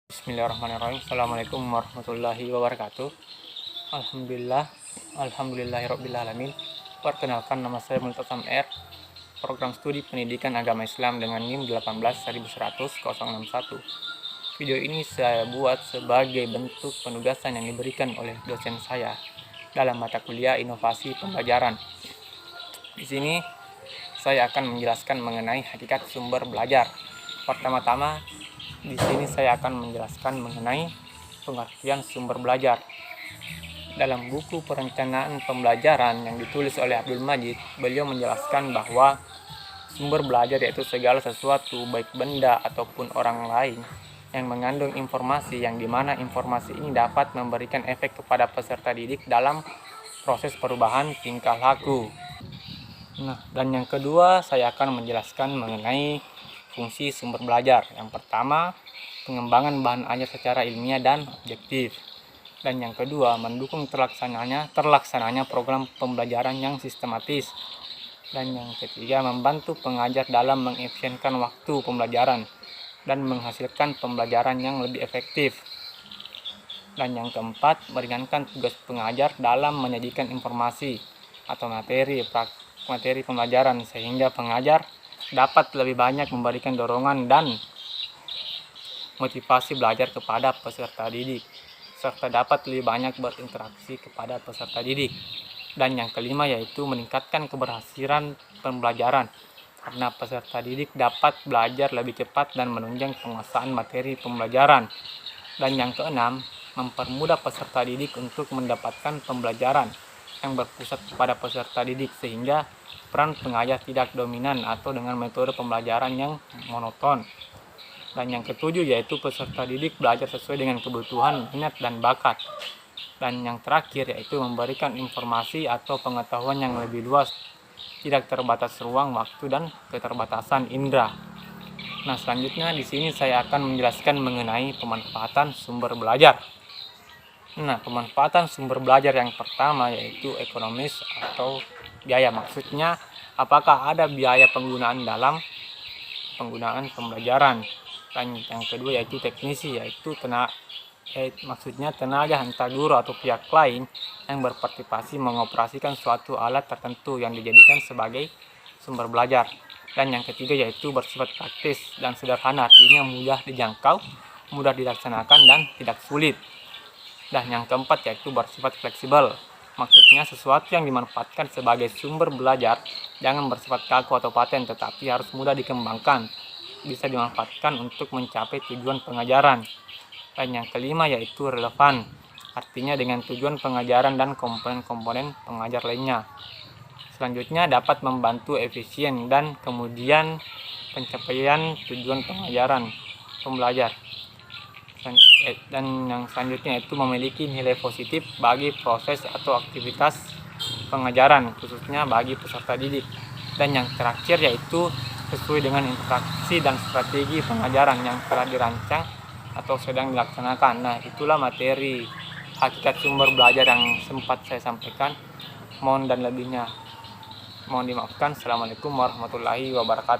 Bismillahirrahmanirrahim. Assalamualaikum warahmatullahi wabarakatuh. Alhamdulillahirrabbilalamin. Perkenalkan, nama saya Multazam R. Program Studi Pendidikan Agama Islam dengan NIM 1810061. Video ini saya buat sebagai bentuk penugasan yang diberikan oleh dosen saya dalam mata kuliah Inovasi Pembelajaran. Di sini saya akan menjelaskan mengenai hakikat sumber belajar. Pertama-tama, di sini saya akan menjelaskan mengenai pengertian sumber belajar. Dalam buku perencanaan pembelajaran yang ditulis oleh Abdul Majid, beliau menjelaskan bahwa sumber belajar yaitu segala sesuatu, baik benda ataupun orang lain, yang mengandung informasi yang dimana informasi ini dapat memberikan efek kepada peserta didik dalam proses perubahan tingkah laku. Dan yang kedua, saya akan menjelaskan mengenai fungsi sumber belajar. Yang pertama, pengembangan bahan ajar secara ilmiah dan objektif. Dan yang kedua, mendukung terlaksananya program pembelajaran yang sistematis. Dan yang ketiga, membantu pengajar dalam mengefisienkan waktu pembelajaran dan menghasilkan pembelajaran yang lebih efektif. Dan yang keempat, meringankan tugas pengajar dalam menyajikan informasi atau materi pembelajaran sehingga pengajar dapat lebih banyak memberikan dorongan dan motivasi belajar kepada peserta didik, serta dapat lebih banyak berinteraksi kepada peserta didik. Dan yang kelima yaitu meningkatkan keberhasilan pembelajaran, karena peserta didik dapat belajar lebih cepat dan menunjang penguasaan materi pembelajaran. Dan yang keenam, mempermudah peserta didik untuk mendapatkan pembelajaran yang berpusat kepada peserta didik sehingga peran pengajar tidak dominan atau dengan metode pembelajaran yang monoton. Dan yang ketujuh yaitu peserta didik belajar sesuai dengan kebutuhan, minat, dan bakat. Dan yang terakhir yaitu memberikan informasi atau pengetahuan yang lebih luas, tidak terbatas ruang, waktu, dan keterbatasan indera. Selanjutnya di sini saya akan menjelaskan mengenai pemanfaatan sumber belajar. Pemanfaatan sumber belajar yang pertama yaitu ekonomis atau biaya. Maksudnya, apakah ada biaya penggunaan dalam penggunaan pembelajaran. Dan yang kedua yaitu teknisi, yaitu tenaga entah guru atau pihak lain yang berpartisipasi mengoperasikan suatu alat tertentu yang dijadikan sebagai sumber belajar. Dan yang ketiga yaitu bersifat praktis dan sederhana, artinya mudah dijangkau, mudah dilaksanakan, dan tidak sulit. Dan yang keempat yaitu bersifat fleksibel. Maksudnya sesuatu yang dimanfaatkan sebagai sumber belajar jangan bersifat kaku atau paten, tetapi harus mudah dikembangkan, bisa dimanfaatkan untuk mencapai tujuan pengajaran. Dan yang kelima yaitu relevan, artinya dengan tujuan pengajaran dan komponen-komponen pengajar lainnya. Selanjutnya dapat membantu efisien dan kemudian pencapaian tujuan pembelajar. Dan yang selanjutnya itu memiliki nilai positif bagi proses atau aktivitas pengajaran, khususnya bagi peserta didik. Dan yang terakhir yaitu sesuai dengan interaksi dan strategi pengajaran yang telah dirancang atau sedang dilaksanakan. Itulah materi hakikat sumber belajar yang sempat saya sampaikan. Mohon dan lebihnya mohon dimaafkan. Assalamualaikum warahmatullahi wabarakatuh.